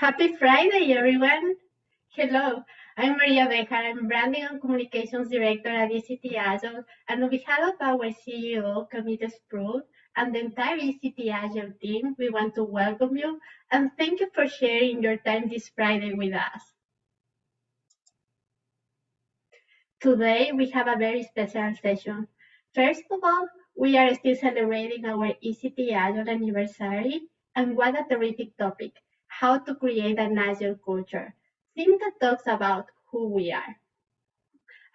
Happy Friday, everyone. Hello, I'm Maria Bejar. I'm Branding and Communications Director at ezTagile. And on behalf of our CEO, Camille Sproul, and the entire ezTagile team, we want to welcome you and thank you for sharing your time this Friday with us. Today, we have a very special session. First of all, we are still celebrating our ezTagile anniversary, and what a terrific topic, how to create an Agile culture, theme that talks about who we are.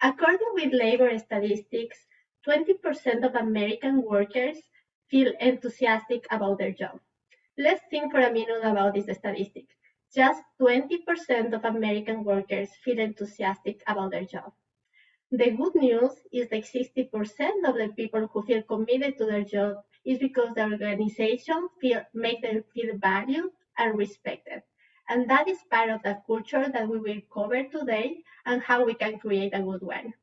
According with labor statistics, 20% of American workers feel enthusiastic about their job. Let's think for a minute about this statistic. Just 20% of American workers feel enthusiastic about their job. The good news is that 60% of the people who feel committed to their job is because the organization make them feel valued and respected. And that is part of the culture that we will cover today and how we can create a good one.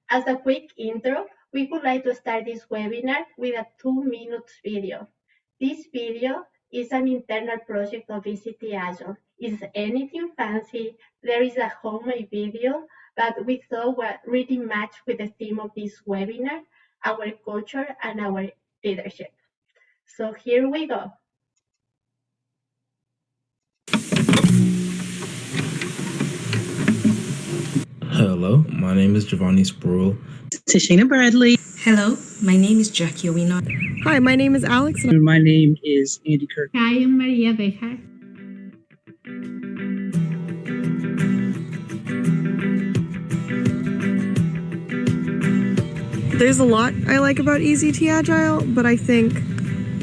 As a quick intro, we would like to start this webinar with a 2-minute video. This video is an internal project of ezTagile. It's anything fancy. There is a homemade video that we thought would really match with the theme of this webinar, our culture and our leadership. So here we go. Hello, my name is Giovanni Sproul. Tashina Bradley. Hello, my name is Jackie Owino. Hi, my name is Alex. And my name is Andy Kirk. Hi, I'm Maria Bejar. There's a lot I like about ezTagile, but I think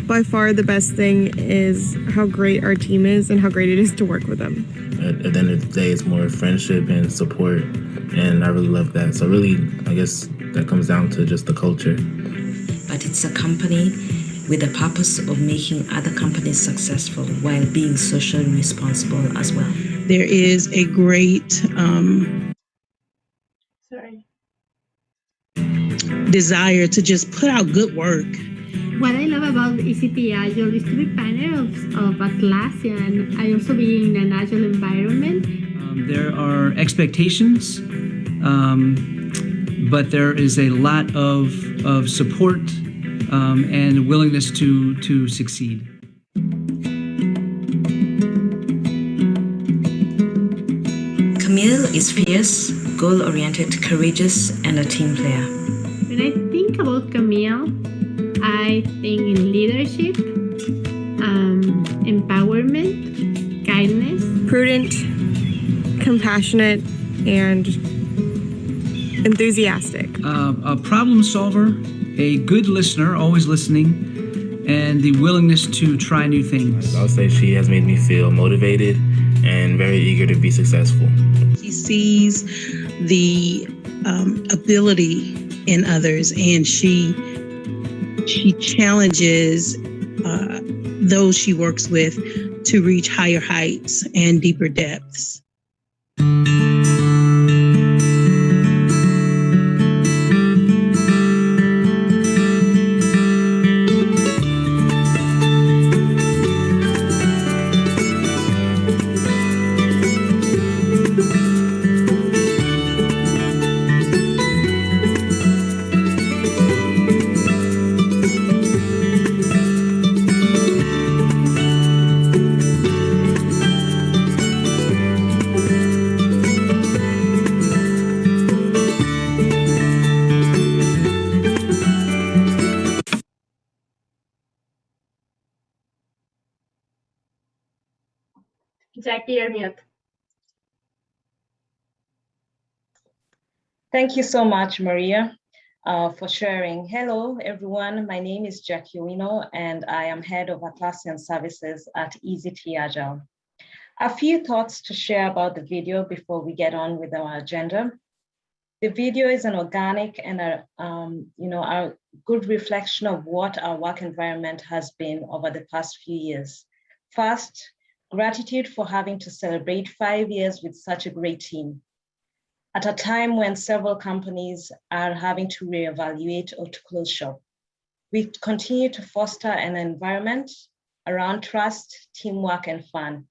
by far the best thing is how great our team is and how great it is to work with them. At the end of the day, it's more friendship and support, and I really love that. So really, I guess that comes down to just the culture. But it's a company with the purpose of making other companies successful while being socially responsible as well. There is a great desire to just put out good work. What I love about ezTagile is to be partner of Atlassian. I also be in an Agile environment. There are expectations, but there is a lot of support and willingness to succeed. Camille is fierce, goal-oriented, courageous, and a team player. When I think about Camille, I think in leadership, empowerment, kindness. Prudent, compassionate, and enthusiastic. A problem solver, a good listener, always listening, and the willingness to try new things. I would say she has made me feel motivated and very eager to be successful. She sees the ability in others, and she challenges those she works with to reach higher heights and deeper depths. Jackie, you're mute. Thank you so much, Maria, for sharing. Hello, everyone. My name is Jackie Owino, and I am head of Atlassian Services at ezTagile. A few thoughts to share about the video before we get on with our agenda. The video is an organic and a good reflection of what our work environment has been over the past few years. First, gratitude for having to celebrate 5 years with such a great team. At a time when several companies are having to reevaluate or to close shop, we continue to foster an environment around trust, teamwork, and fun.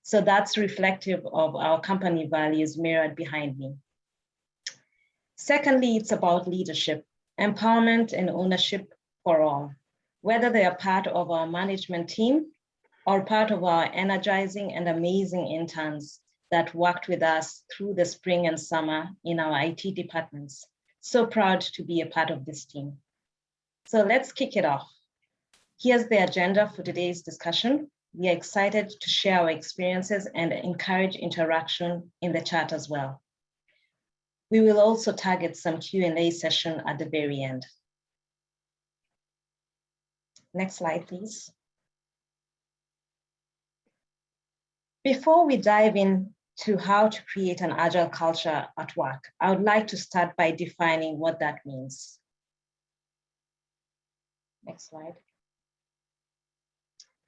So that's reflective of our company values mirrored behind me. Secondly, it's about leadership, empowerment and ownership for all, whether they are part of our management team or part of our energizing and amazing interns that worked with us through the spring and summer in our IT departments. So proud to be a part of this team. So let's kick it off. Here's the agenda for today's discussion. We are excited to share our experiences and encourage interaction in the chat as well. We will also target some Q&A session at the very end. Next slide, please. Before we dive into how to create an agile culture at work, I would like to start by defining what that means. Next slide.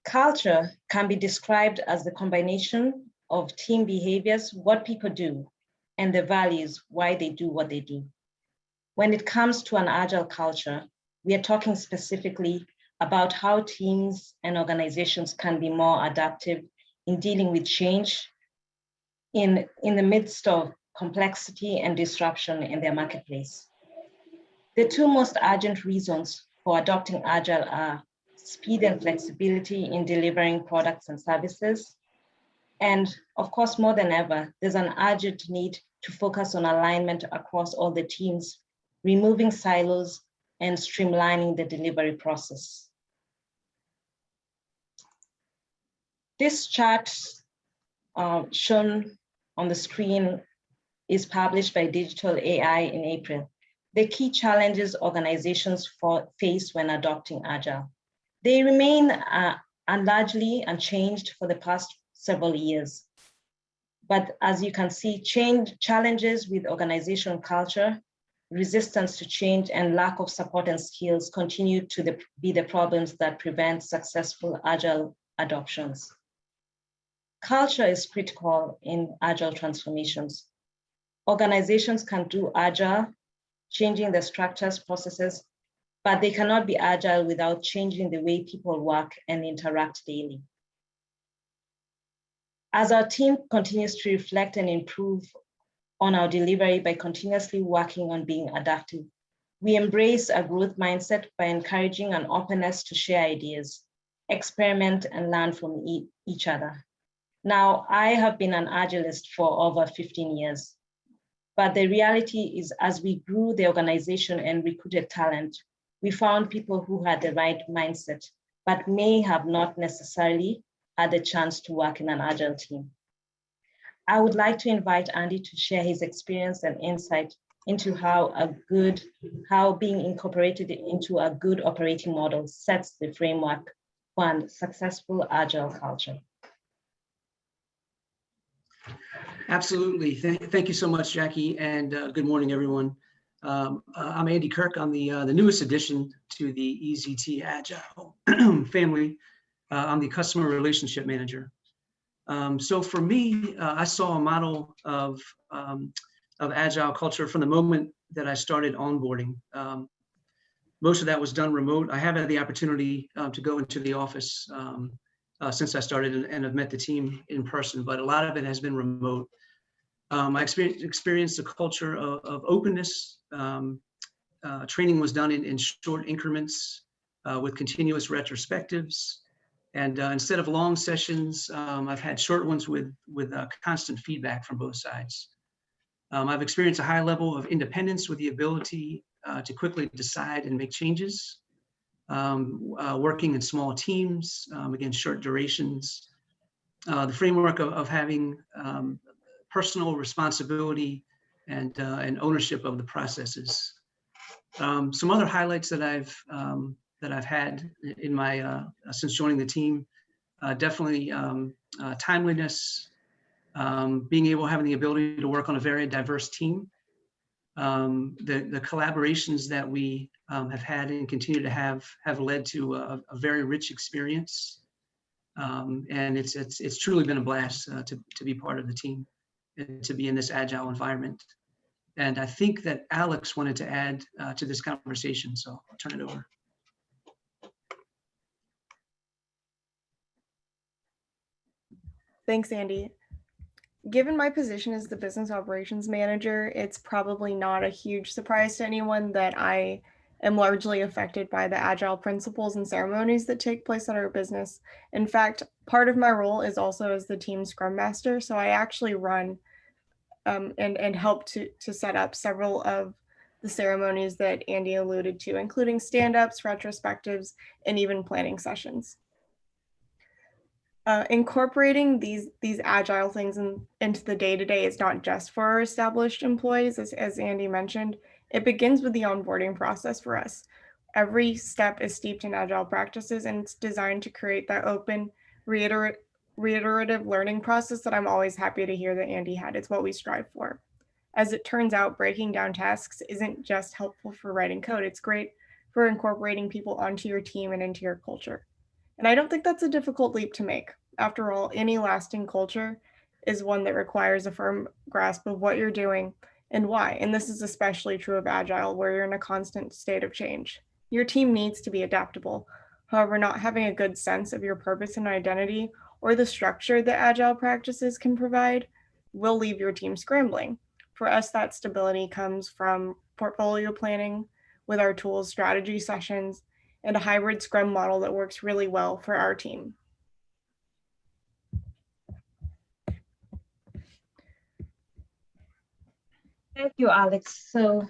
Culture can be described as the combination of team behaviors, what people do, and the values, why they do what they do. When it comes to an agile culture, we are talking specifically about how teams and organizations can be more adaptive in dealing with change in the midst of complexity and disruption in their marketplace. The two most urgent reasons for adopting Agile are speed and flexibility in delivering products and services. And of course, more than ever, there's an urgent need to focus on alignment across all the teams, removing silos and streamlining the delivery process. This chart shown on the screen is published by Digital AI in April. The key challenges organizations face when adopting Agile. They remain largely unchanged for the past several years. But as you can see, challenges with organizational culture, resistance to change, and lack of support and skills continue to be the problems that prevent successful Agile adoptions. Culture is critical in Agile transformations. Organizations can do Agile, changing the structures, processes, but they cannot be Agile without changing the way people work and interact daily. As our team continues to reflect and improve on our delivery by continuously working on being adaptive, we embrace a growth mindset by encouraging an openness to share ideas, experiment, and learn from each other. Now, I have been an Agilist for over 15 years, but the reality is as we grew the organization and recruited talent, we found people who had the right mindset, but may have not necessarily had the chance to work in an Agile team. I would like to invite Andy to share his experience and insight into how being incorporated into a good operating model sets the framework for a successful Agile culture. Absolutely. Thank you so much, Jackie, and good morning, everyone. I'm Andy Kirk. I'm the newest addition to the ezTagile family. I'm the customer relationship manager. So for me, I saw a model of Agile culture from the moment that I started onboarding. Most of that was done remote. I have had the opportunity to go into the office since I started and have met the team in person, but a lot of it has been remote. I experienced a culture of openness. Training was done in short increments with continuous retrospectives. And instead of long sessions, I've had short ones with constant feedback from both sides. I've experienced a high level of independence with the ability to quickly decide and make changes, working in small teams, again, short durations. The framework of having personal responsibility and ownership of the processes. Some other highlights that I've had in my since joining the team, definitely timeliness, being able having the ability to work on a very diverse team, the collaborations that we have had and continue to have led to a very rich experience, and it's truly been a blast to be part of the team and to be in this Agile environment. And I think that Alex wanted to add to this conversation, so I'll turn it over. Thanks, Andy. Given my position as the business operations manager, it's probably not a huge surprise to anyone that I am largely affected by the agile principles and ceremonies that take place at our business. In fact, part of my role is also as the team scrum master, so I actually run and help to set up several of the ceremonies that Andy alluded to, including stand-ups, retrospectives, and even planning sessions. Incorporating these agile things into the day-to-day is not just for our established employees, as Andy mentioned. It begins with the onboarding process for us. Every step is steeped in agile practices, and it's designed to create that open, reiterative learning process that I'm always happy to hear that Andy had. It's what we strive for. As it turns out, breaking down tasks isn't just helpful for writing code. It's great for incorporating people onto your team and into your culture. And I don't think that's a difficult leap to make. After all, any lasting culture is one that requires a firm grasp of what you're doing and why. And this is especially true of Agile, where you're in a constant state of change. Your team needs to be adaptable. However, not having a good sense of your purpose and identity or the structure that Agile practices can provide will leave your team scrambling. For us, that stability comes from portfolio planning with our tools, strategy sessions, and a hybrid Scrum model that works really well for our team. Thank you, Alex. So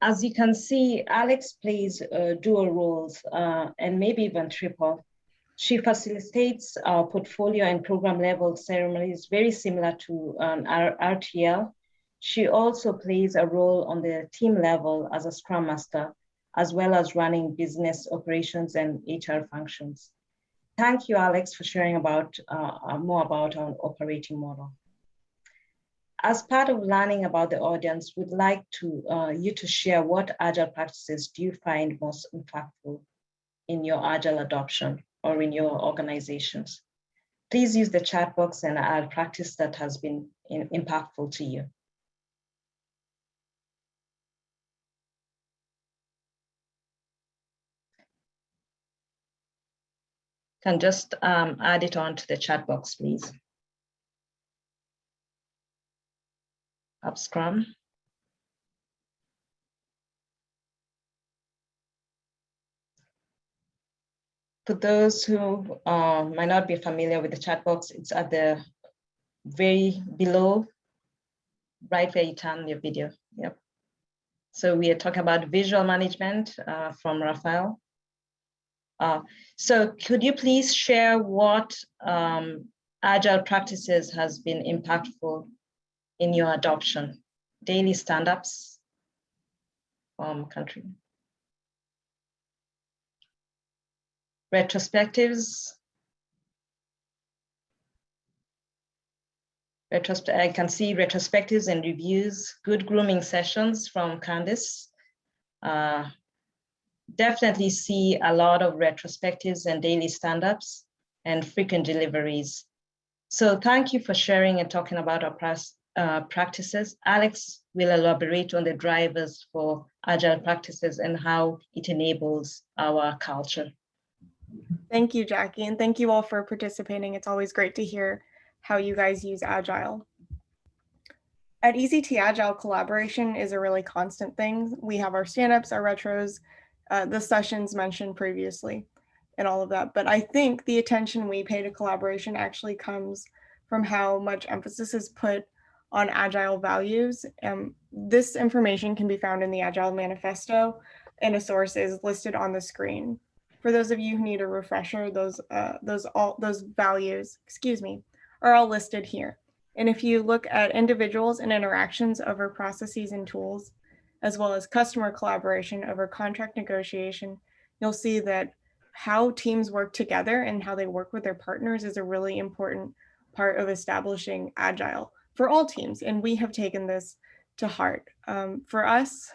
as you can see, Alex plays dual roles and maybe even triple. She facilitates our portfolio and program level ceremonies very similar to our RTL. She also plays a role on the team level as a Scrum Master, as well as running business operations and HR functions. Thank you, Alex, for sharing about more about our operating model. As part of learning about the audience, we'd like you to share what Agile practices do you find most impactful in your Agile adoption or in your organizations. Please use the chat box and add practice that has been impactful to you. Can just add it on to the chat box, please. Up Scrum. For those who might not be familiar with the chat box, it's at the very below, right where you turn your video. Yep. So we are talking about visual management from Rafael. So could you please share what Agile practices has been impactful in your adoption? Daily stand-ups from country. Retrospectives. I can see retrospectives and reviews, good grooming sessions from Candice. Definitely see a lot of retrospectives and daily stand-ups and frequent deliveries. So thank you for sharing and talking about our practices. Alex will elaborate on the drivers for Agile practices and how it enables our culture. Thank you, Jackie, and thank you all for participating. It's always great to hear how you guys use Agile. At ezTagile, collaboration is a really constant thing. We have our stand-ups, our retros, the sessions mentioned previously, and all of that. But I think the attention we pay to collaboration actually comes from how much emphasis is put on Agile values. This information can be found in the Agile Manifesto, and a source is listed on the screen. For those of you who need a refresher, those values, are all listed here. And if you look at individuals and interactions over processes and tools, as well as customer collaboration over contract negotiation, you'll see that how teams work together and how they work with their partners is a really important part of establishing Agile for all teams. And we have taken this to heart. For us,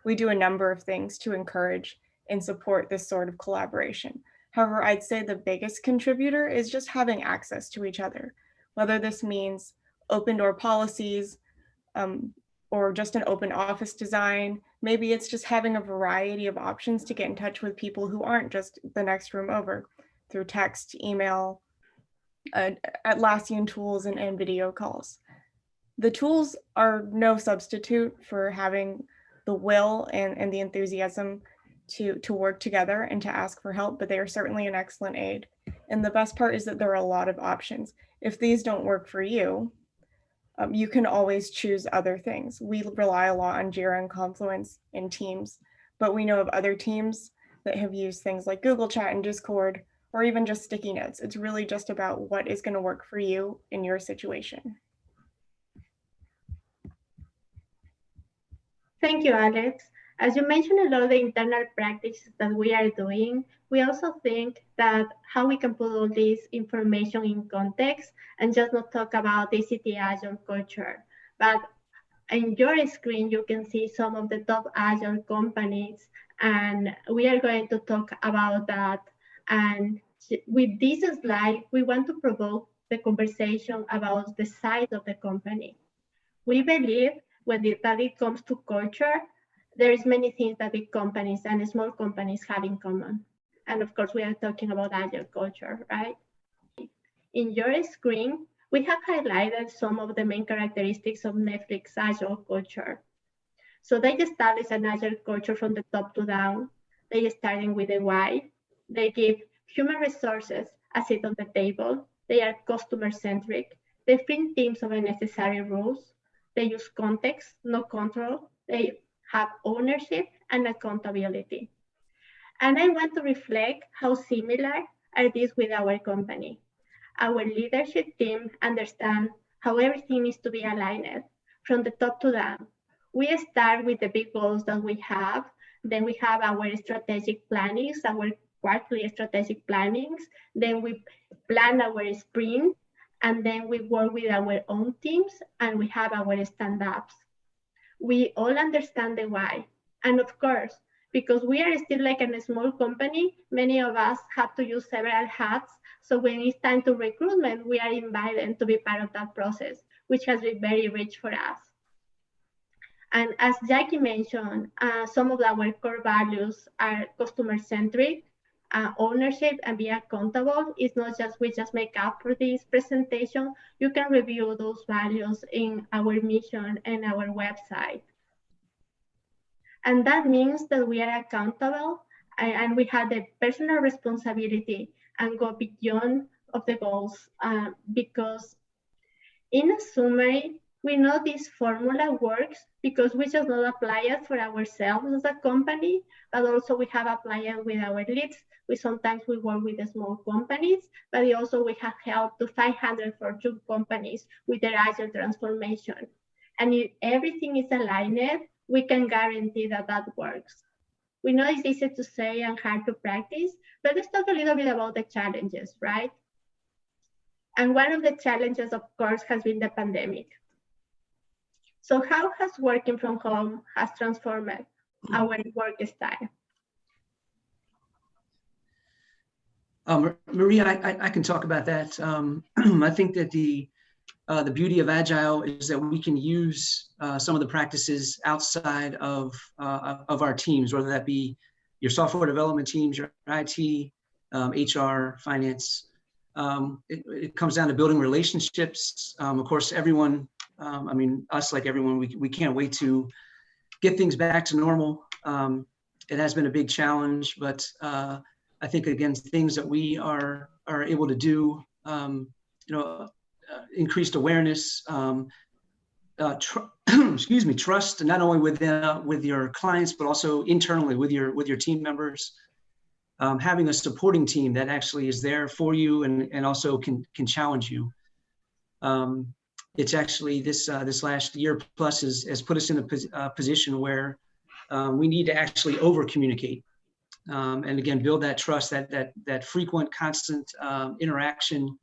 we do a number of things to encourage and support this sort of collaboration. However, I'd say the biggest contributor is just having access to each other, whether this means open door policies or just an open office design. Maybe it's just having a variety of options to get in touch with people who aren't just the next room over through text, email, Atlassian tools and video calls. The tools are no substitute for having the will and the enthusiasm to work together and to ask for help, but they are certainly an excellent aid. And the best part is that there are a lot of options. If these don't work for you, you can always choose other things. We rely a lot on Jira and Confluence and Teams, but we know of other teams that have used things like Google Chat and Discord, or even just sticky notes. It's really just about what is going to work for you in your situation. Thank you, Alex. As you mentioned a lot of the internal practices that we are doing, we also think that how we can put all this information in context and just not talk about ECT Agile culture. But in your screen, you can see some of the top Agile companies, and we are going to talk about that. And with this slide, we want to provoke the conversation about the size of the company. We believe when it comes to culture, there is many things that big companies and small companies have in common. And of course, we are talking about Agile culture, right? In your screen, we have highlighted some of the main characteristics of Netflix Agile culture. So they establish an Agile culture from the top to down. They starting with a why. They give human resources a seat on the table. They are customer-centric. They free teams of unnecessary rules. They use context, no control. They have ownership and accountability. And I want to reflect how similar are these with our company. Our leadership team understands how everything needs to be aligned from the top to down. We start with the big goals that we have. Then we have our strategic plannings, our quarterly strategic plannings. Then we plan our sprint. And then we work with our own teams and we have our stand-ups. We all understand the why. And of course, because we are still like a small company, many of us have to use several hats. So when it's time to recruitment, we are invited to be part of that process, which has been very rich for us. And as Jackie mentioned, some of our core values are customer-centric, ownership, and be accountable. It's not just we just make up for this presentation. You can review those values in our mission and our website. And that means that we are accountable and we have the personal responsibility and go beyond of the goals because in a summary, we know this formula works because we just not apply it for ourselves as a company, but also we have applied it with our leads. Sometimes we work with the small companies, but also we have helped to 500 Fortune companies with their Agile transformation. And if everything is aligned, we can guarantee that that works. We know it's easy to say and hard to practice, but let's talk a little bit about the challenges, right? And one of the challenges, of course, has been the pandemic. So how has working from home has transformed our work style? Maria, I can talk about that. I think that the beauty of Agile is that we can use some of the practices outside of our teams, whether that be your software development teams, your IT, HR, finance. It comes down to building relationships. Of course, everyone, I mean, us like everyone, we can't wait to get things back to normal. It has been a big challenge, but I think, again, things that we are able to do, increased awareness, excuse me, trust, not only with your clients, but also internally with your team members. Having a supporting team that actually is there for you and also can challenge you. It's actually this last year plus has put us in a position where we need to actually over communicate. And again, build that trust, that frequent, constant interaction,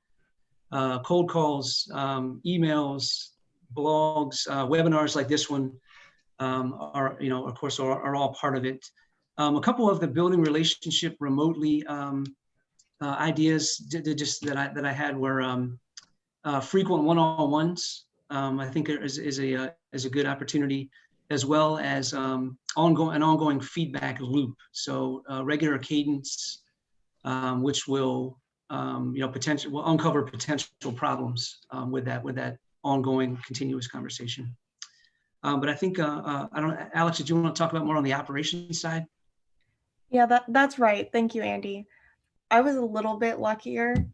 cold calls, emails, blogs, webinars like this one are, of course, are all part of it. A couple of the building relationship remotely ideas that I had were frequent one-on-ones. I think is a good opportunity, as well as ongoing feedback loop. So regular cadence, which will potential, will uncover potential problems with that ongoing continuous conversation. But I think, I don't know, Alex, did you want to talk about more on the operations side? Yeah, that's right. Thank you, Andy. I was a little bit luckier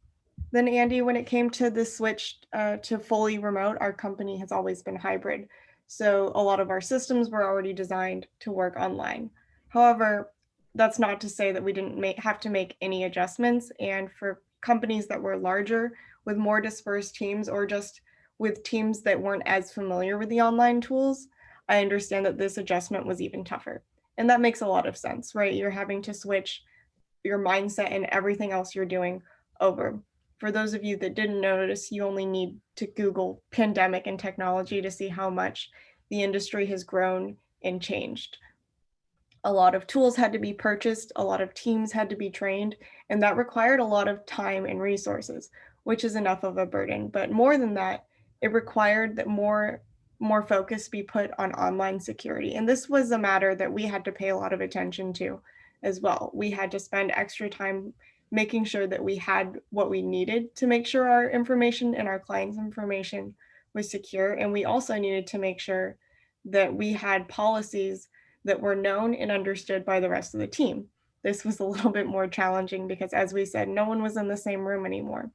than Andy when it came to the switch to fully remote. Our company has always been hybrid. So a lot of our systems were already designed to work online. However, that's not to say that we didn't have to make any adjustments. And for companies that were larger with more dispersed teams, or just with teams that weren't as familiar with the online tools, I understand that this adjustment was even tougher. And that makes a lot of sense, right? You're having to switch your mindset and everything else you're doing over. For those of you that didn't notice, you only need to Google pandemic and technology to see how much the industry has grown and changed. A lot of tools had to be purchased, a lot of teams had to be trained, and that required a lot of time and resources, which is enough of a burden. But more than that, it required that more focus be put on online security. And this was a matter that we had to pay a lot of attention to as well. We had to spend extra time making sure that we had what we needed to make sure our information and our clients' information was secure. And we also needed to make sure that we had policies that were known and understood by the rest of the team. This was a little bit more challenging because, as we said, no one was in the same room anymore.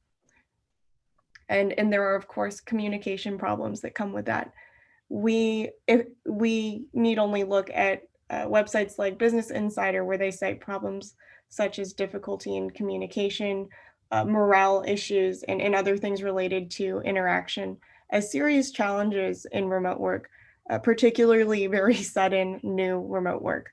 And there are, of course, communication problems that come with that. We need only look at websites like Business Insider, where they cite problems such as difficulty in communication, morale issues, and other things related to interaction as serious challenges in remote work, particularly very sudden new remote work.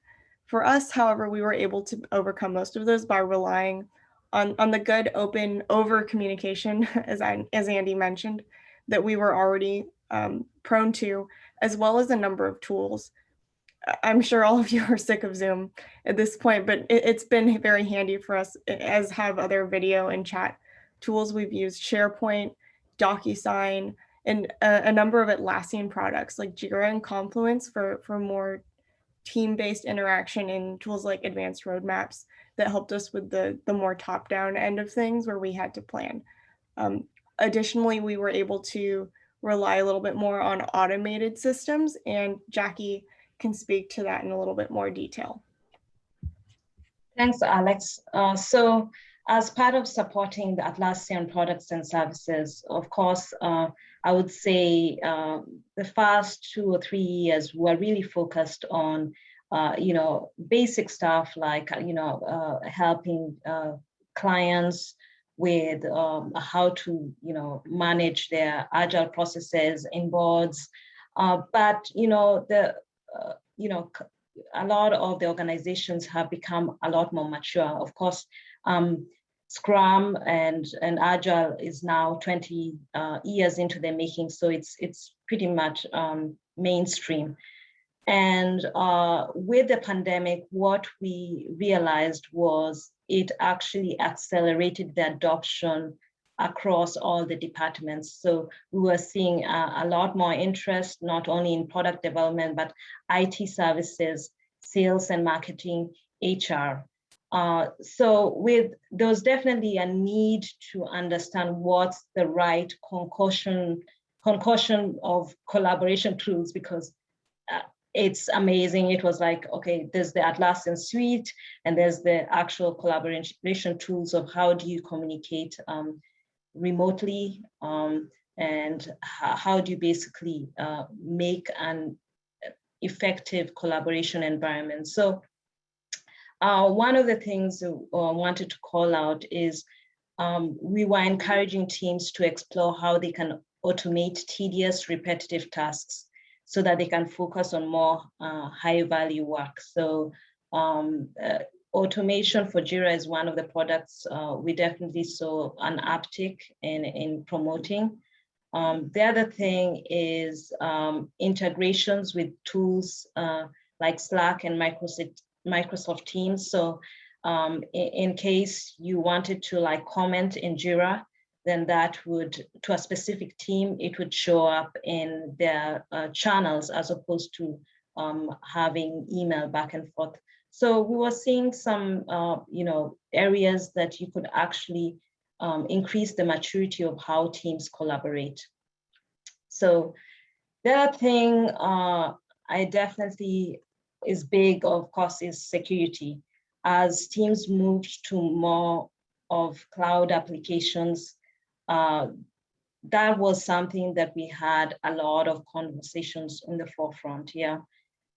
For us, however, we were able to overcome most of those by relying on the good open over communication, as Andy mentioned, that we were already prone to, as well as a number of tools. I'm sure all of you are sick of Zoom at this point, but it's been very handy for us, as have other video and chat tools. We've used SharePoint, DocuSign, and a number of Atlassian products like Jira and Confluence for more team-based interaction, and tools like advanced roadmaps that helped us with the more top-down end of things where we had to plan. Additionally, we were able to rely a little bit more on automated systems, and Jackie can speak to that in a little bit more detail. Thanks, Alex. So as part of supporting the Atlassian products and services, of course, I would say the first 2 or 3 years were really focused on, basic stuff like, helping clients with how to, manage their agile processes in boards. But, a lot of the organizations have become a lot more mature. Of course, Scrum and Agile is now 20 years into the making, so it's pretty much mainstream. And with the pandemic, what we realized was it actually accelerated the adoption across all the departments. So we were seeing a lot more interest, not only in product development, but IT services, sales and marketing, HR. So there was definitely a need to understand what's the right concoction of collaboration tools, because it's amazing. It was like, okay, there's the Atlassian suite, and there's the actual collaboration tools of how do you communicate remotely, and how do you basically make an effective collaboration environment. So one of the things I wanted to call out is we were encouraging teams to explore how they can automate tedious, repetitive tasks so that they can focus on more high value work. So automation for Jira is one of the products we definitely saw an uptick in promoting. The other thing is integrations with tools like Slack and Microsoft Teams. So in case you wanted to comment in Jira, then that would, to a specific team, it would show up in their channels as opposed to having email back and forth. So we were seeing some, areas that you could actually increase the maturity of how teams collaborate. So the other thing I definitely is big, of course, is security. As teams moved to more of cloud applications, that was something that we had a lot of conversations in the forefront, yeah.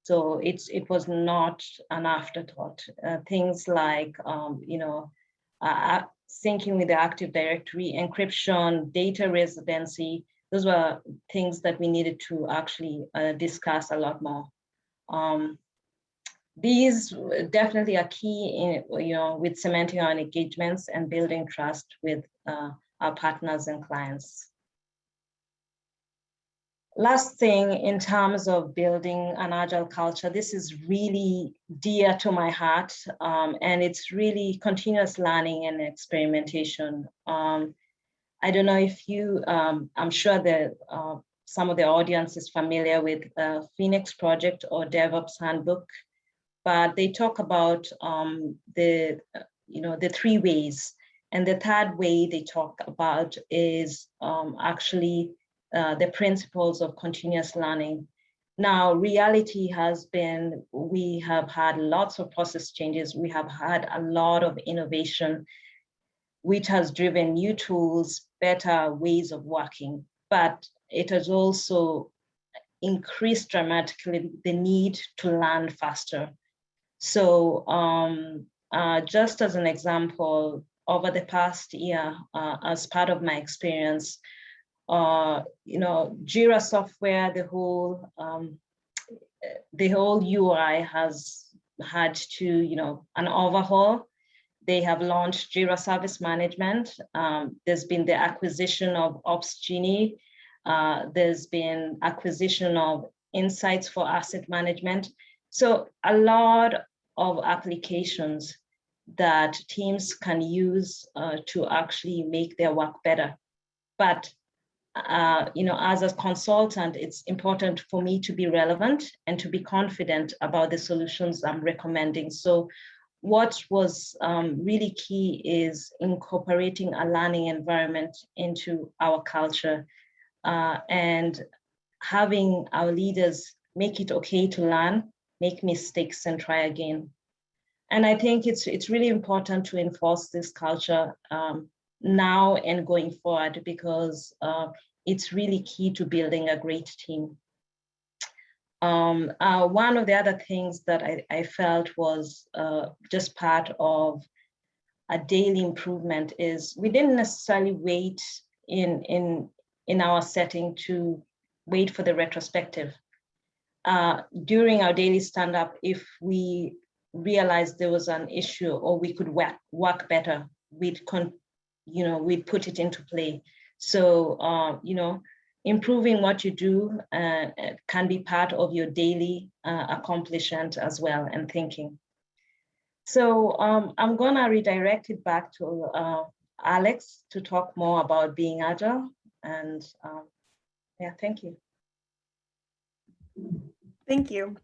So it was not an afterthought. Things like, syncing with the Active Directory, encryption, data residency, those were things that we needed to actually discuss a lot more. These definitely are key in, with cementing our engagements and building trust with our partners and clients. Last thing, in terms of building an agile culture, this is really dear to my heart, and it's really continuous learning and experimentation. I don't know if you, I'm sure that some of the audience is familiar with Phoenix Project or DevOps Handbook, but they talk about the 3 ways. And the third way they talk about is actually the principles of continuous learning. Now, reality has been, we have had lots of process changes. We have had a lot of innovation, which has driven new tools, better ways of working, but it has also increased dramatically the need to learn faster. So just as an example, over the past year, as part of my experience, Jira software, the whole UI has had to, an overhaul. They have launched Jira Service Management. There's been the acquisition of Ops Genie. There's been acquisition of Insights for Asset Management. So a lot of applications that teams can use to actually make their work better. But as a consultant, it's important for me to be relevant and to be confident about the solutions I'm recommending. So what was really key is incorporating a learning environment into our culture and having our leaders make it okay to learn, make mistakes, and try again. And I think it's really important to enforce this culture now and going forward, because it's really key to building a great team. One of the other things that I felt was just part of a daily improvement is we didn't necessarily wait in our setting to wait for the retrospective. During our daily stand-up, if we realized there was an issue or we could work better, we'd put it into play. So, improving what you do can be part of your daily accomplishment as well, and thinking. So I'm gonna redirect it back to Alex to talk more about being agile. And yeah, thank you. Thank you.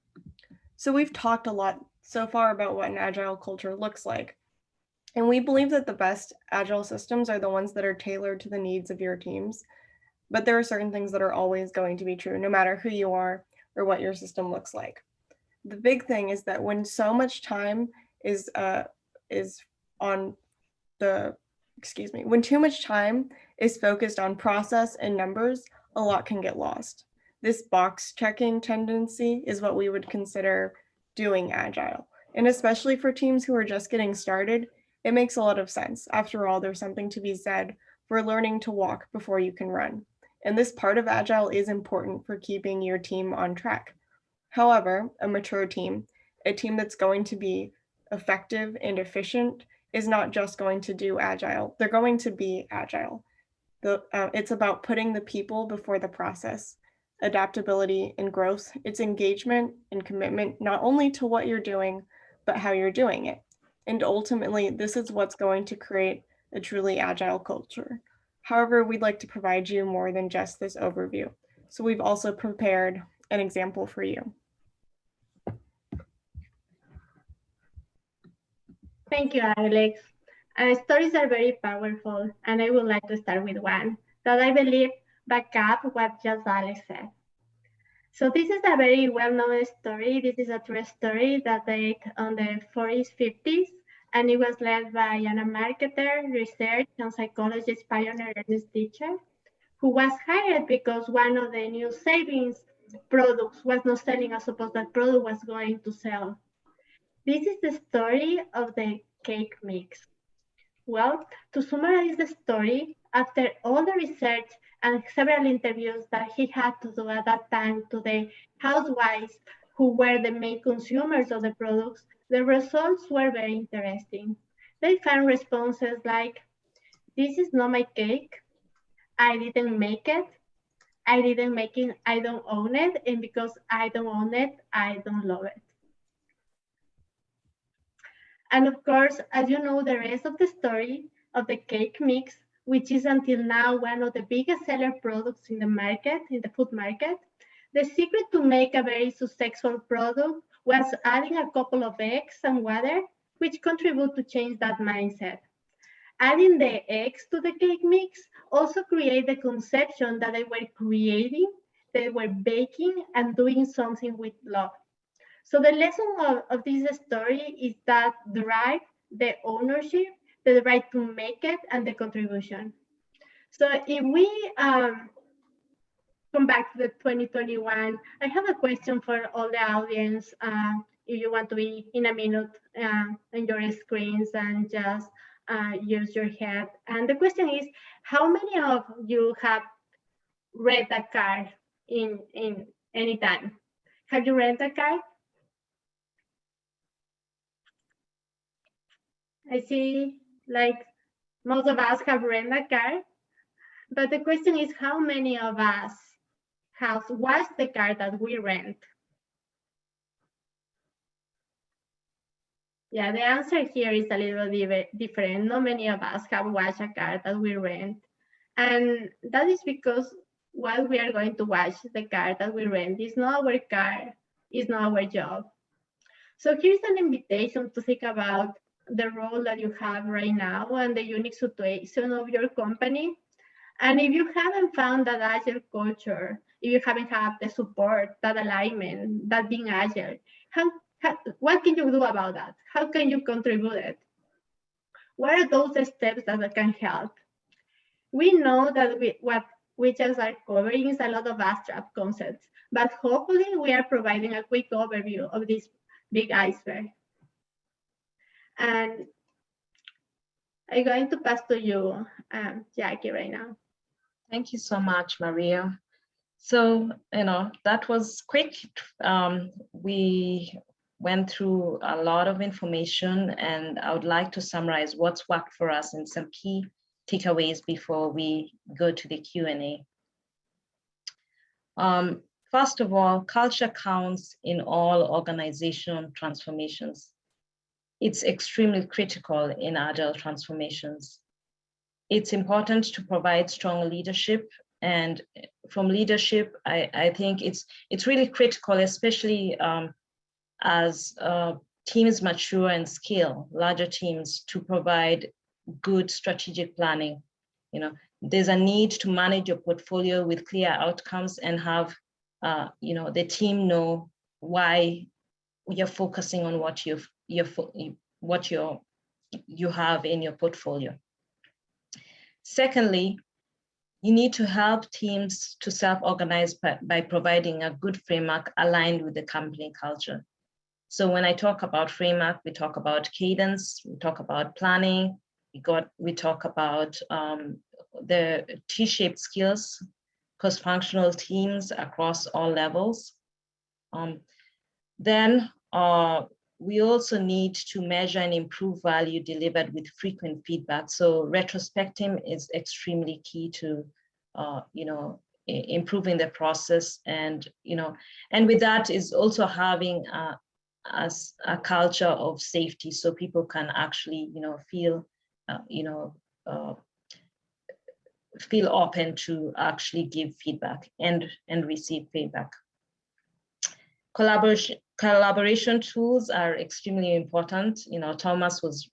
So we've talked a lot so far about what an agile culture looks like. And we believe that the best agile systems are the ones that are tailored to the needs of your teams. But there are certain things that are always going to be true, no matter who you are or what your system looks like. The big thing is that when so much time when too much time is focused on process and numbers, a lot can get lost. This box checking tendency is what we would consider doing agile. And especially for teams who are just getting started, it makes a lot of sense. After all, there's something to be said for learning to walk before you can run. And this part of agile is important for keeping your team on track. However, a mature team, a team that's going to be effective and efficient, is not just going to do agile. They're going to be agile. It's about putting the people before the process, adaptability and growth. It's engagement and commitment, not only to what you're doing, but how you're doing it. And ultimately, this is what's going to create a truly agile culture. However, we'd like to provide you more than just this overview. So we've also prepared an example for you. Thank you, Alex. Stories are very powerful, and I would like to start with one that I believe back up what just Alex said. So this is a very well-known story. This is a true story that dates on the 40s, 50s, and it was led by a marketer, research, and psychologist pioneer Ernest Teacher, who was hired because one of the new savings products was not selling as supposed that product was going to sell. This is the story of the cake mix. Well, to summarize the story, after all the research and several interviews that he had to do at that time to the housewives who were the main consumers of the products, the results were very interesting. They found responses like, "This is not my cake, I didn't make it, I didn't make it, I don't own it, and because I don't own it, I don't love it." And of course, as you know, the rest of the story of the cake mix, which is until now one of the biggest seller products in the market, in the food market, the secret to make a very successful product was adding a couple of eggs and water, which contribute to change that mindset. Adding the eggs to the cake mix also create the conception that they were creating, they were baking and doing something with love. So the lesson of this story is that the right, the ownership, the right to make it, and the contribution. So if we come back to the 2021, I have a question for all the audience. If you want to be in a minute on your screens and just use your head. And the question is, how many of you have read a car in any time? Have you read a car? I see like most of us have rented a car, but the question is how many of us have washed the car that we rent? Yeah, the answer here is a little different. Not many of us have washed a car that we rent. And that is because while we are going to wash the car that we rent, it's not our car, it's not our job. So here's an invitation to think about the role that you have right now and the unique situation of your company. And if you haven't found that agile culture, if you haven't had the support, that alignment, that being agile, what can you do about that? How can you contribute it? What are those steps that can help? We know that what we just are covering is a lot of abstract concepts, but hopefully we are providing a quick overview of this big iceberg. And I'm going to pass to you, Jackie, right now. Thank you so much, Maria. So, that was quick. We went through a lot of information, and I would like to summarize what's worked for us and some key takeaways before we go to the Q&A. First of all, culture counts in all organizational transformations. It's extremely critical in agile transformations. It's important to provide strong leadership, and from leadership, I think it's really critical, especially as teams mature and scale, larger teams, to provide good strategic planning. There's a need to manage your portfolio with clear outcomes and have the team know why you're focusing on what you have in your portfolio. Secondly, you need to help teams to self-organize by providing a good framework aligned with the company culture. So when I talk about framework, we talk about cadence, we talk about planning, we talk about the T-shaped skills, cross-functional teams across all levels. Then we also need to measure and improve value delivered with frequent feedback. So retrospecting is extremely key to, improving the process, and with that is also having a culture of safety, so people can actually, feel open to actually give feedback and receive feedback. Collaboration tools are extremely important. Thomas was,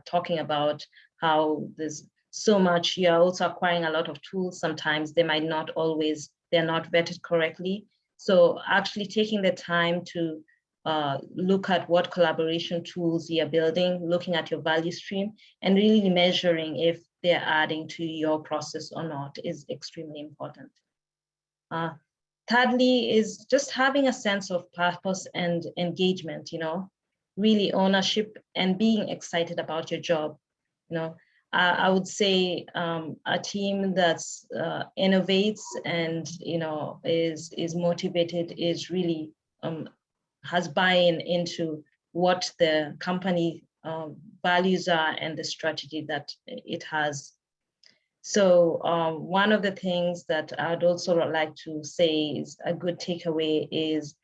talking about how there's so much, you're also acquiring a lot of tools. Sometimes they might not always, they're not vetted correctly. So actually taking the time to look at what collaboration tools you're building, looking at your value stream, and really measuring if they're adding to your process or not is extremely important. Thirdly is just having a sense of purpose and engagement, really ownership and being excited about your job. I would say a team that's innovates and, is motivated is really has buy-in into what the company values are and the strategy that it has. So one of the things that I'd also like to say is a good takeaway is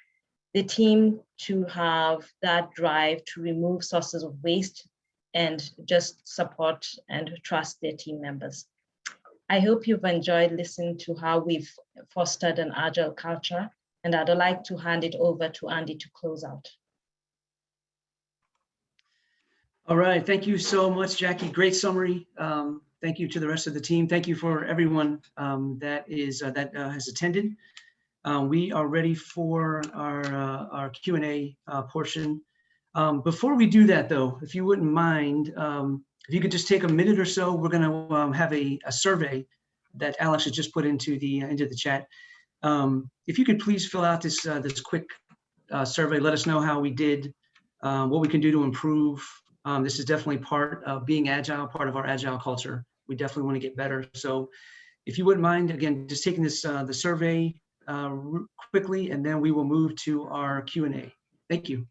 the team to have that drive to remove sources of waste and just support and trust their team members. I hope you've enjoyed listening to how we've fostered an agile culture, and I'd like to hand it over to Andy to close out. All right, thank you so much, Jackie. Great summary. Thank you to the rest of the team. Thank you for everyone that has attended. We are ready for our Q&A portion. Before we do that, though, if you wouldn't mind, if you could just take a minute or so, we're going to have a survey that Alex has just put into the chat. If you could please fill out this quick survey, let us know how we did, what we can do to improve. This is definitely part of being agile, part of our agile culture. We definitely want to get better. So if you wouldn't mind, again, just taking this the survey quickly, and then we will move to our Q&A. Thank you.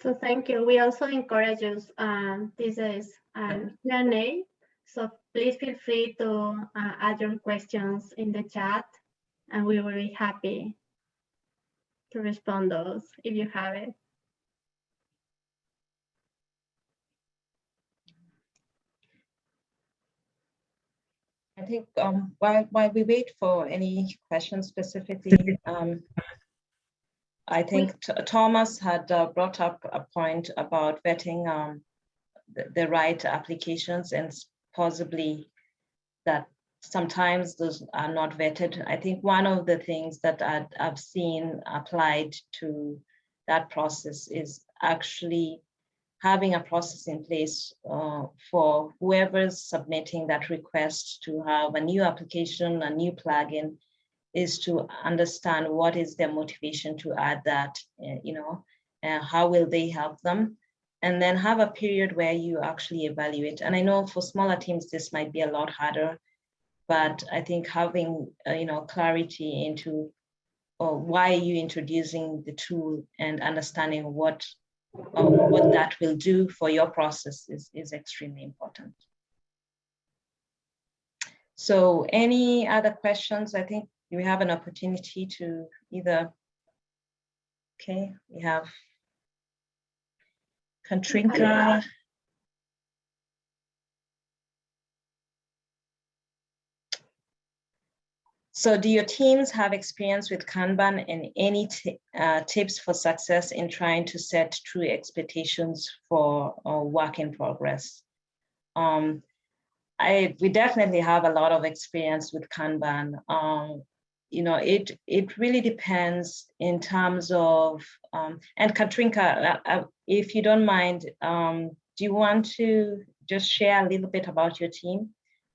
So thank you. We also encourage you, this is Q&A, so please feel free to add your questions in the chat, and we will be happy to respond those if you have it. I think while we wait for any questions specifically, I think Thomas had brought up a point about vetting the right applications, and possibly that sometimes those are not vetted. I think one of the things that I've seen applied to that process is actually having a process in place for whoever's submitting that request to have a new application, a new plugin, is to understand what is their motivation to add that, how will they help them? And then have a period where you actually evaluate. And I know for smaller teams, this might be a lot harder, but I think having, clarity into why are you introducing the tool and understanding what that will do for your process is extremely important. So any other questions? I think we have an opportunity to either, okay, we have Katrinka. So do your teams have experience with Kanban, and any tips for success in trying to set true expectations for work in progress? We definitely have a lot of experience with Kanban. It really depends in terms of, and Katrinka, if you don't mind, do you want to just share a little bit about your team?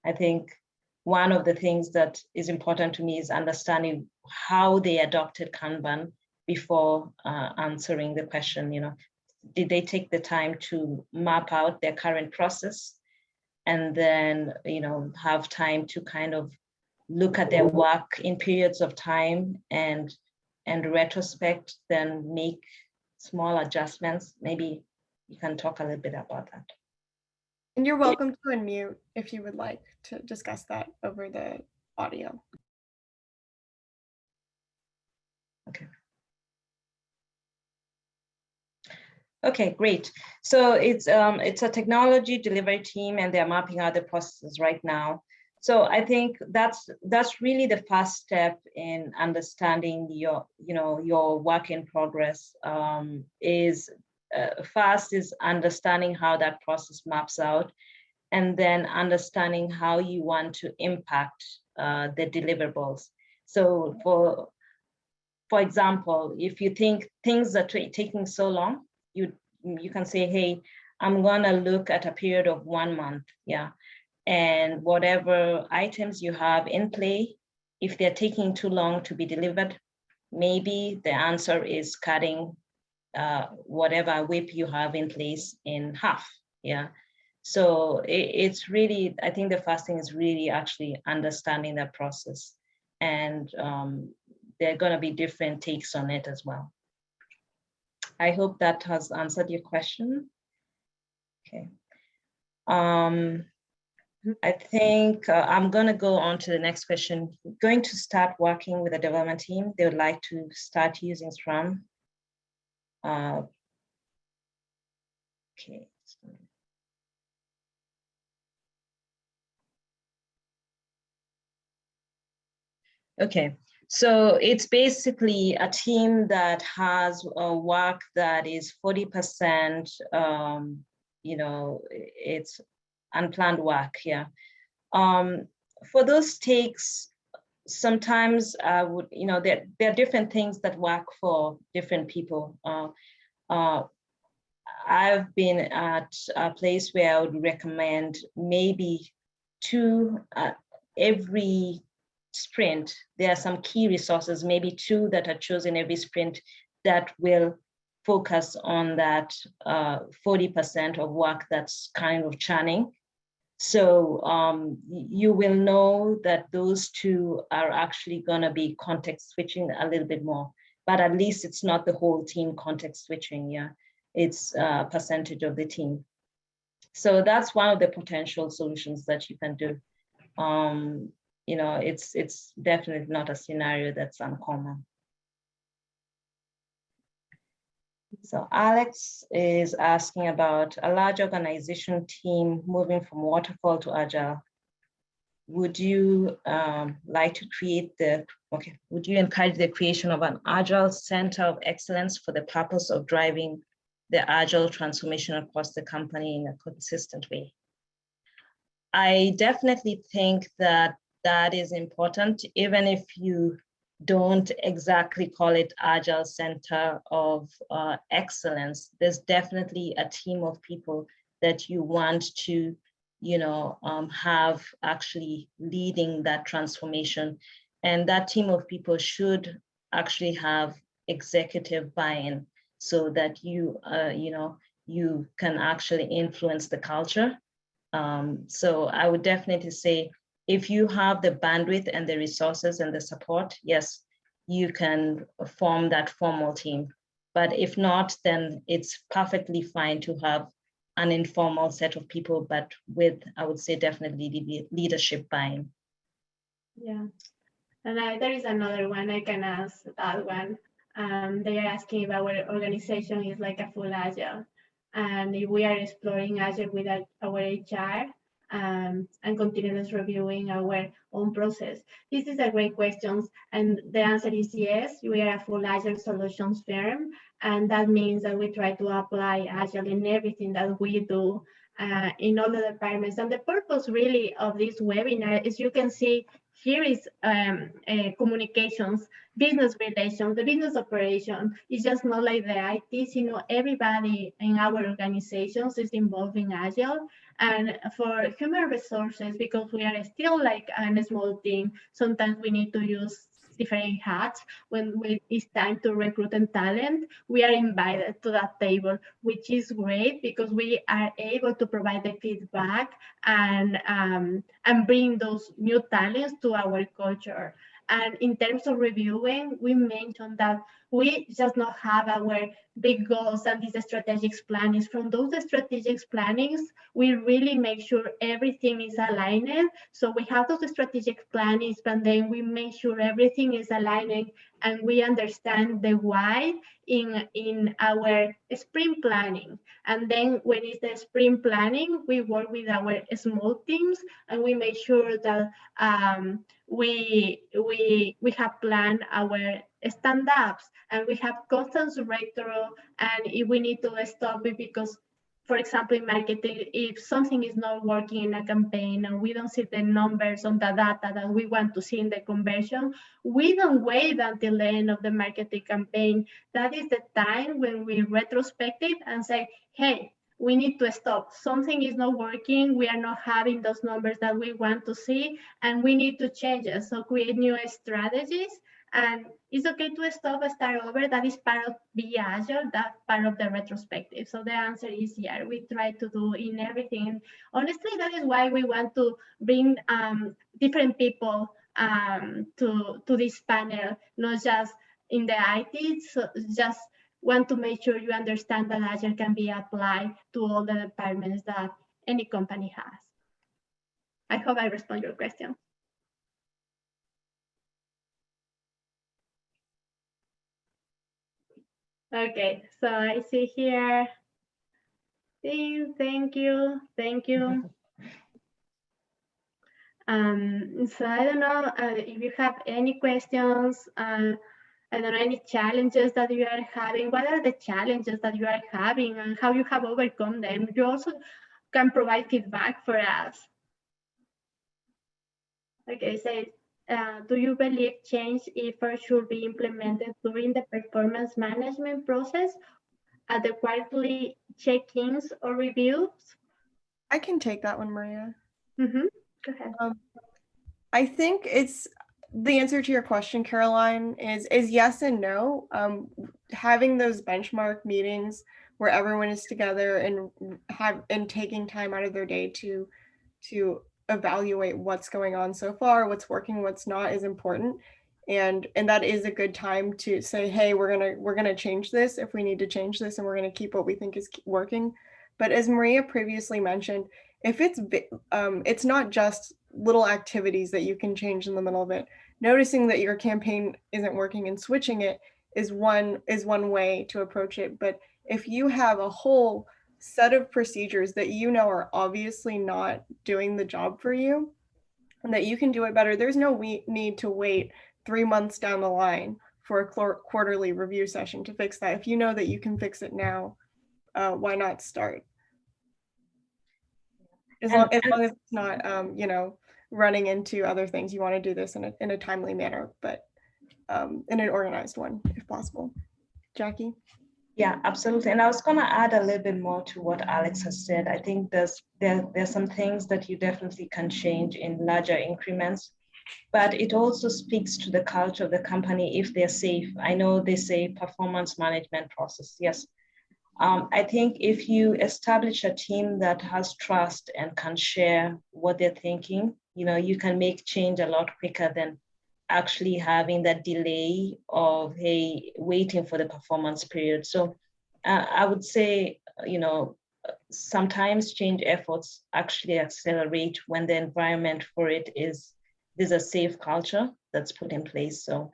I think one of the things that is important to me is understanding how they adopted Kanban before answering the question. Did they take the time to map out their current process, and then have time to kind of look at their work in periods of time and and retrospect, then make small adjustments. Maybe you can talk a little bit about that. And you're welcome to unmute if you would like to discuss that over the audio. Okay. Okay, great. So it's a technology delivery team, and they're mapping out the processes right now. So I think that's really the first step in understanding your work in progress. First is understanding how that process maps out, and then understanding how you want to impact the deliverables. So for example, if you think things are taking so long, you can say, hey, I'm gonna look at a period of 1 month, yeah. And whatever items you have in play, if they're taking too long to be delivered, maybe the answer is cutting whatever WIP you have in place in half, yeah. So it's really, I think the first thing is really actually understanding the process. And there are gonna be different takes on it as well. I hope that has answered your question. Okay. I think I'm going to go on to the next question. Going to start working with a development team. They would like to start using Scrum. Okay. Okay. So it's basically a team that has work that is 40%, it's unplanned work, yeah. For those takes, sometimes I would, there are different things that work for different people. I've been at a place where I would recommend maybe 2 every sprint. There are some key resources, maybe 2 that are chosen every sprint that will focus on that 40% of work that's kind of churning. So you will know that those 2 are actually gonna be context switching a little bit more, but at least it's not the whole team context switching, yeah. It's a percentage of the team. So that's one of the potential solutions that you can do. It's definitely not a scenario that's uncommon. So Alex is asking about a large organization team moving from waterfall to Agile. Would you like to would you encourage the creation of an Agile Center of Excellence for the purpose of driving the Agile transformation across the company in a consistent way? I definitely think that is important, even if you don't exactly call it Agile Center of Excellence. There's definitely a team of people that you want to, have actually leading that transformation. And that team of people should actually have executive buy-in so that you can actually influence the culture. So I would definitely say, if you have the bandwidth and the resources and the support, yes, you can form that formal team. But if not, then it's perfectly fine to have an informal set of people, but with, I would say, definitely leadership buy-in. Yeah, and there is another one, I can answer that one. They are asking if our organization is like a full Agile, and if we are exploring Agile with our HR, and continuous reviewing our own process. This is a great question, and the answer is yes. We are a full Agile solutions firm, and that means that we try to apply Agile in everything that we do in all the departments. And the purpose really of this webinar is, you can see here is communications, business relations, the business operation. It's just not like the IT, everybody in our organizations is involved in Agile. And for human resources, because we are still like a small team, sometimes we need to use different hats. When it's time to recruit and talent, we are invited to that table, which is great because we are able to provide the feedback and bring those new talents to our culture. And in terms of reviewing, we mentioned that we just not have our big goals and these strategic plannings. From those strategic plannings, we really make sure everything is aligned. So we have those strategic plannings, but then we make sure everything is aligned and we understand the why in our sprint planning. And then when it's the sprint planning, we work with our small teams and we make sure that we have planned our stand-ups and we have constant directory, and if we need to stop it because, for example, in marketing, if something is not working in a campaign and we don't see the numbers on the data that we want to see in the conversion, we don't wait until the end of the marketing campaign. That is the time when we retrospect it and say, hey, we need to stop. Something is not working. We are not having those numbers that we want to see, and we need to change it. So create new strategies. And it's okay to stop and start over. That is part of Be Agile, that's part of the retrospective. So the answer is yeah, we try to do in everything. Honestly, that is why we want to bring different people to this panel, not just in the IT, so just want to make sure you understand that Agile can be applied to all the departments that any company has. I hope I respond your question. Okay, so I see here. Thank you. So I don't know if you have any questions. I don't know, any challenges that you are having. What are the challenges that you are having and how you have overcome them? You also can provide feedback for us. Okay, so do you believe change efforts should be implemented during the performance management process at the quarterly check-ins or reviews? I can take that one, Maria. Go ahead. I think it's the answer to your question, Caroline, is yes and no. Having those benchmark meetings where everyone is together and taking time out of their day to evaluate what's going on so far, what's working, what's not, is important. And that is a good time to say, hey, we're gonna change this if we need to change this, and we're gonna keep what we think is working. But as Maria previously mentioned, if it's not just little activities that you can change in the middle of it. Noticing that your campaign isn't working and switching it is one way to approach it. But if you have a whole set of procedures that you know are obviously not doing the job for you, and that you can do it better, there's no need to wait 3 months down the line for a quarterly review session to fix that. If you know that you can fix it now, why not start? As long as it's not, running into other things, you want to do this in a timely manner, but in an organized one, if possible. Jackie? Yeah, absolutely. And I was going to add a little bit more to what Alex has said. I think there's some things that you definitely can change in larger increments, but it also speaks to the culture of the company if they're safe. I know they say performance management process. Yes. I think if you establish a team that has trust and can share what they're thinking, you can make change a lot quicker than actually having that delay of, hey, waiting for the performance period. So I would say, sometimes change efforts actually accelerate when the environment for it there's a safe culture that's put in place. So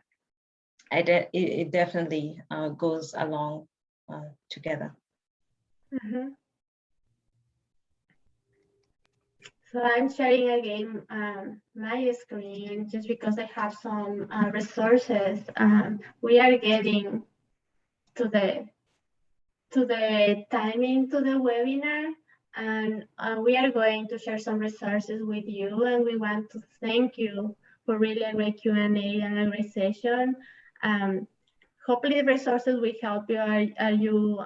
it definitely goes along together. So I'm sharing again my screen just because I have some resources. We are getting to the timing to the webinar, and we are going to share some resources with you, and we want to thank you for really a great Q&A and a great session. Hopefully the resources will help you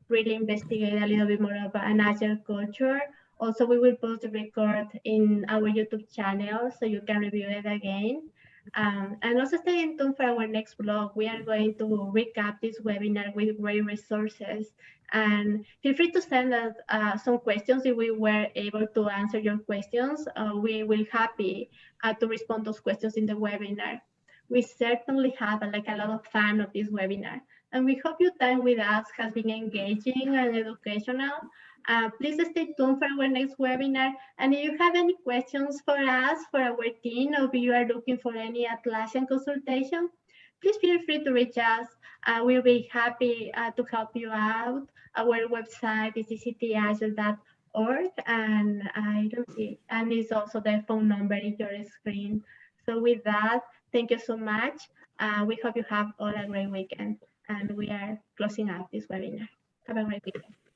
really investigate a little bit more about an Agile culture. Also, we will post the record in our YouTube channel so you can review it again. And also stay tuned for our next blog. We are going to recap this webinar with great resources. And feel free to send us some questions if we were able to answer your questions. We will be happy to respond to those questions in the webinar. We certainly had a lot of fun of this webinar. And we hope your time with us has been engaging and educational. Please stay tuned for our next webinar. And if you have any questions for us, for our team, or if you are looking for any Atlassian consultation, please feel free to reach us. We'll be happy to help you out. Our website is ezTagile.org, and I don't see, and it's also the phone number in your screen. So with that, thank you so much. We hope you have all a great weekend, and we are closing out this webinar. Have a great weekend.